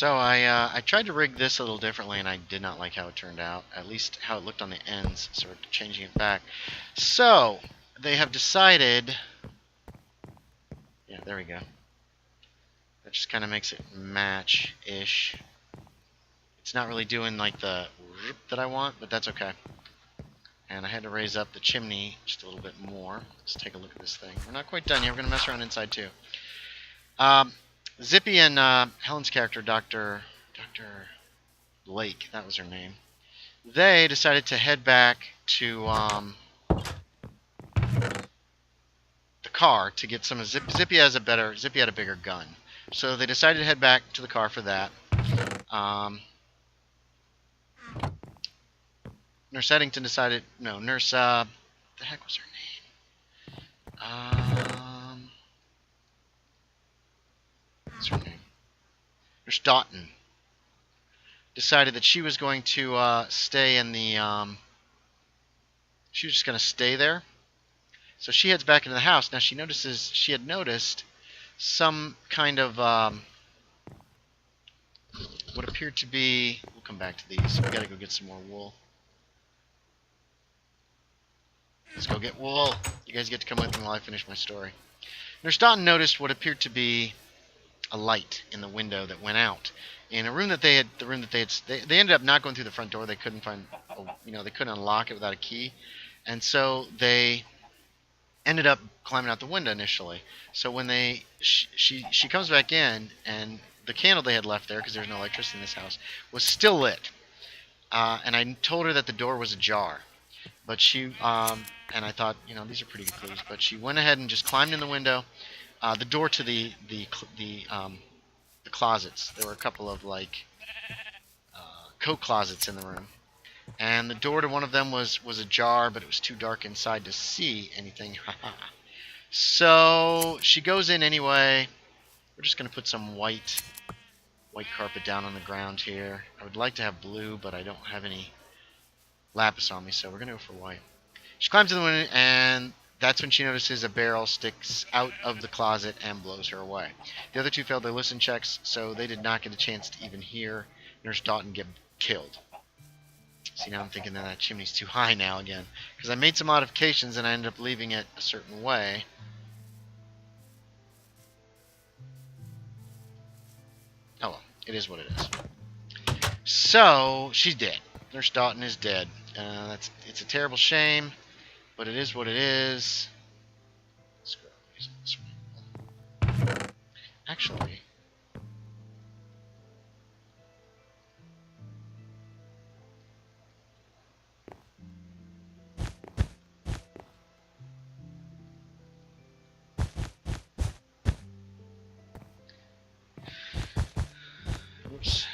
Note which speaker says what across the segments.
Speaker 1: So I tried to rig this a little differently, and I did not like how it turned out. At least how it looked on the ends. So we're changing it back. So they have decided. Yeah, there we go. That just kind of makes it match-ish. It's not really doing like the that I want, but that's okay. And I had to raise up the chimney just a little bit more. Let's take a look at this thing. We're not quite done yet. We're going to mess around inside too. Zippy and Helen's character, Dr. Blake, that was her name. They decided to head back to the car to get some of Zippy had a bigger gun. So they decided to head back to the car for that. Nurse Eddington decided, no, Nurse, the heck was her name? What's her name? Nurse Doughton decided that she was going to stay in the, she was just going to stay there. So she heads back into the house. Now she had noticed some kind of, what appeared to be, we'll come back to these. We gotta go get some more wool. Let's go get wool. You guys get to come with me while I finish my story. Nurse Doughton noticed what appeared to be a light in the window that went out in a room that they ended up not going through the front door. They couldn't find, they couldn't unlock it without a key, and so they ended up climbing out the window initially. So when she comes back in, and the candle they had left there, because there's no electricity in this house, was still lit. And I told her that the door was ajar. But she, and I thought, these are pretty good clues. But she went ahead and just climbed in the window, the door to the closets. There were a couple of coat closets in the room, and the door to one of them was ajar, but it was too dark inside to see anything. So she goes in anyway. We're just gonna put some white carpet down on the ground here. I would like to have blue, but I don't have any lapis on me, so we're gonna go for white. She climbs in the window, and that's when she notices a barrel sticks out of the closet and blows her away. The other two failed their listen checks, so they did not get a chance to even hear Nurse Doughton get killed. See, now I'm thinking that chimney's too high now again, because I made some modifications and I ended up leaving it a certain way. Oh well, it is what it is. So she's dead. Nurse Doughton is dead. It's a terrible shame, but it is what it is. Actually, oops.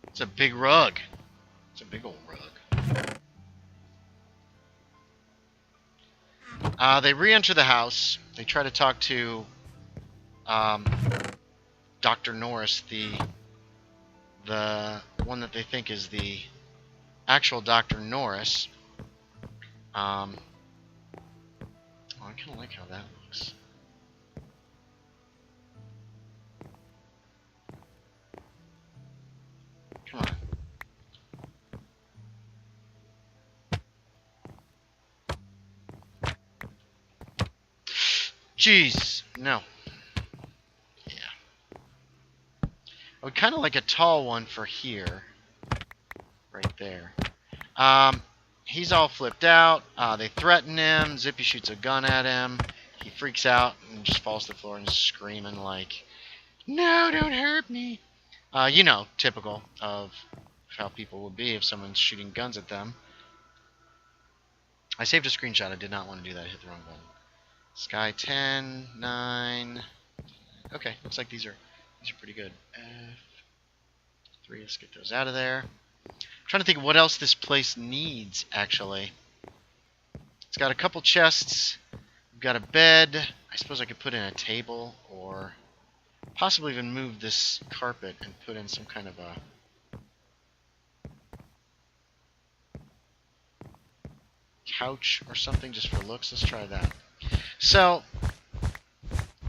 Speaker 1: It's a big rug. It's a big old rug. They re-enter the house. They try to talk to Dr. Norris, the one that they think is the actual Dr. Norris. I kind of like how that looks. Come on. Jeez, no. Yeah. I would kind of like a tall one for here. Right there. He's all flipped out. They threaten him. Zippy shoots a gun at him. He freaks out and just falls to the floor and is screaming like, "No, don't hurt me." Typical of how people would be if someone's shooting guns at them. I saved a screenshot. I did not want to do that. I hit the wrong button. Sky 10, 9. Okay, looks like these are pretty good. F3, let's get those out of there. I'm trying to think of what else this place needs, actually. It's got a couple chests. We've got a bed. I suppose I could put in a table, or possibly even move this carpet and put in some kind of a... couch or something just for looks. Let's try that. So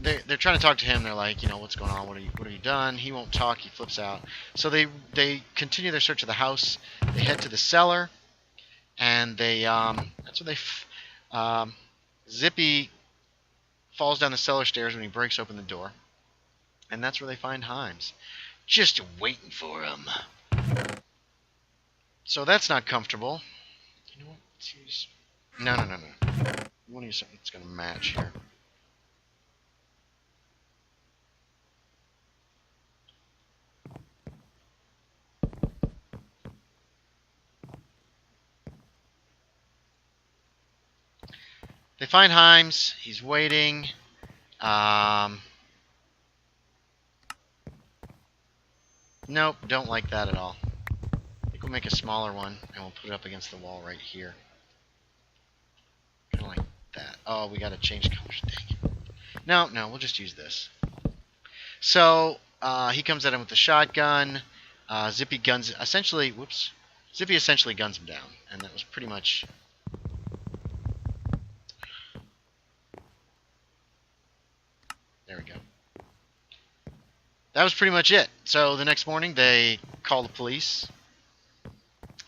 Speaker 1: they're trying to talk to him. They're like, you know, what's going on? What have you done? He won't talk. He flips out. So they continue their search of the house. They head to the cellar, and that's where Zippy falls down the cellar stairs when he breaks open the door, and that's where they find Himes, just waiting for him. So that's not comfortable. You know what? Let's use... No. We want to use something that's going to match here. They find Himes. He's waiting. Nope, don't like that at all. I think we'll make a smaller one, and we'll put it up against the wall right here. Kind of like that. Oh, we got to change colors. Dang it. No, we'll just use this. So, he comes at him with the shotgun. Zippy essentially guns him down, and that was pretty much... There we go. That was pretty much it. So the next morning they call the police,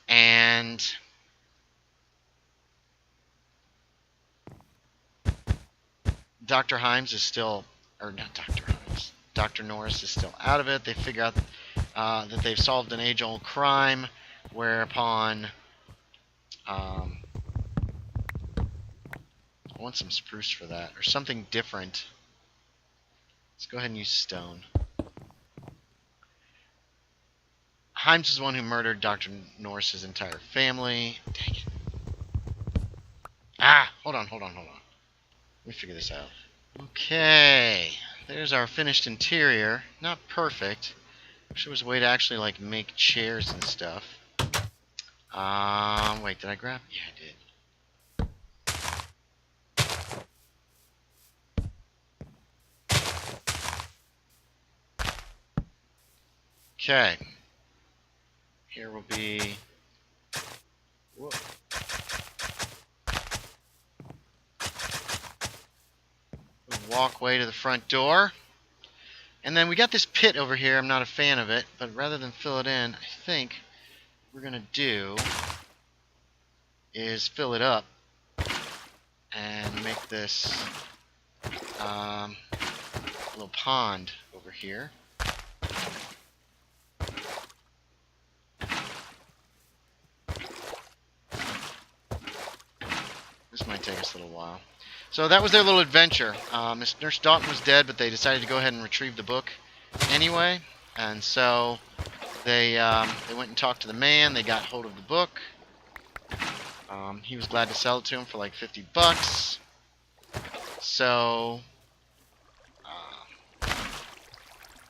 Speaker 1: and Dr. Himes is still, or not Dr. Himes, Dr. Norris is still out of it. They figure out that they've solved an age-old crime, whereupon I want some spruce for that, or something different. Let's go ahead and use stone. Himes is the one who murdered Dr. Norris's entire family. Dang it. Hold on. Let me figure this out. Okay. There's our finished interior. Not perfect. Wish there was a way to actually, like, make chairs and stuff. Wait, did I grab? Yeah, I did. Okay. Here will be... Whoa. Walkway to the front door. And then we got this pit over here. I'm not a fan of it, but rather than fill it in, I think what we're going to do is fill it up and make this little pond over here. This might take us a little while. So that was their little adventure. Miss Nurse Dalton was dead, but they decided to go ahead and retrieve the book anyway. And so they went and talked to the man. They got hold of the book. He was glad to sell it to him for like $50. So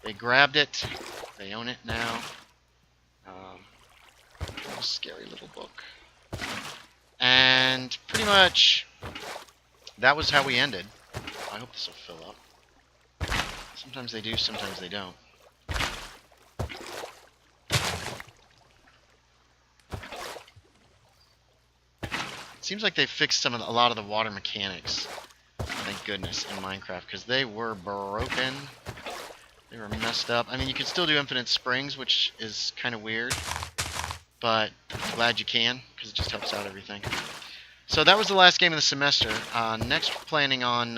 Speaker 1: they grabbed it. They own it now. A scary little book. And pretty much that was how we ended. I hope this will fill up. Sometimes they do, sometimes they don't. It seems like they fixed a lot of the water mechanics, thank goodness, in Minecraft, because they were broken. They were messed up. I mean, you can still do infinite springs, which is kind of weird, but I'm glad you can, because it just helps out everything. So that was the last game of the semester. Next, I'm planning on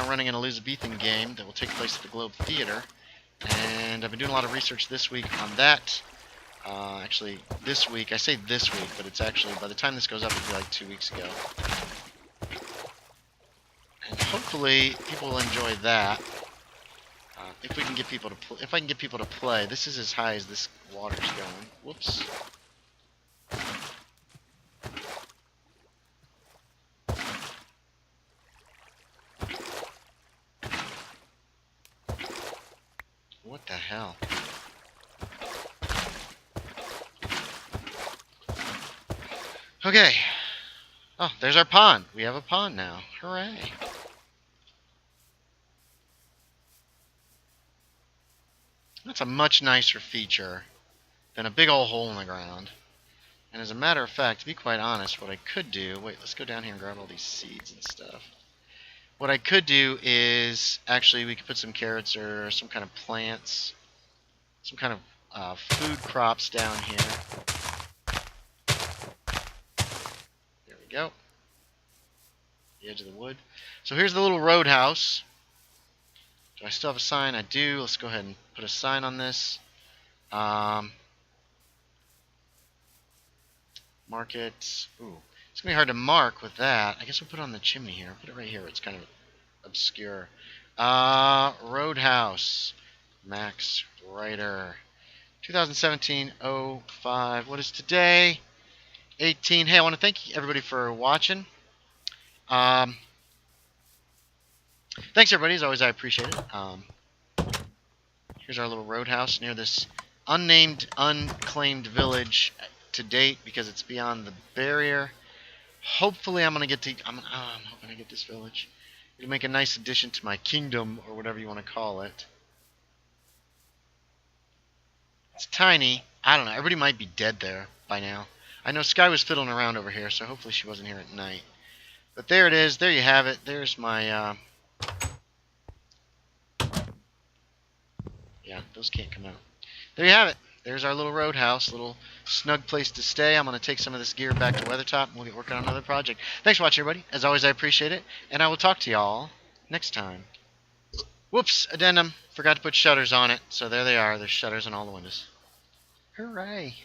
Speaker 1: running an Elizabethan game that will take place at the Globe Theater, and I've been doing a lot of research this week on that. Actually, this week, I say this week, but it's actually, by the time this goes up, it'll be like 2 weeks ago. And hopefully, people will enjoy that. If we can get people to if I can get people to play. This is as high as this water's going. Whoops. What the hell? Okay. Oh, there's our pond. We have a pond now. Hooray. That's a much nicer feature than a big old hole in the ground. And as a matter of fact, to be quite honest, what I could do... Wait, let's go down here and grab all these seeds and stuff. What I could do is... Actually, we could put some carrots or some kind of plants. Some kind of food crops down here. There we go. The edge of the wood. So here's the little roadhouse. Do I still have a sign? I do. Let's go ahead and put a sign on this. Market. Ooh. It's going to be hard to mark with that. I guess we'll put it on the chimney here. Put it right here. It's kind of obscure. Roadhouse. Max Writer. 2017-05. What is today? 18. Hey, I want to thank everybody for watching. Thanks, everybody. As always, I appreciate it. Here's our little roadhouse near this unnamed, unclaimed village to date because it's beyond the barrier. Hopefully, I'm going to get to... I'm hoping I get this village. It'll make a nice addition to my kingdom, or whatever you want to call it. It's tiny. I don't know. Everybody might be dead there by now. I know Sky was fiddling around over here, so hopefully she wasn't here at night. But there it is. There you have it. There's my... Yeah, those can't come out. There you have it. There's our little roadhouse, little snug place to stay. I'm going to take some of this gear back to Weathertop, and we'll get working on another project. Thanks for watching, everybody. As always, I appreciate it, and I will talk to y'all next time. Whoops, addendum. Forgot to put shutters on it, so there they are. There's shutters on all the windows. Hooray.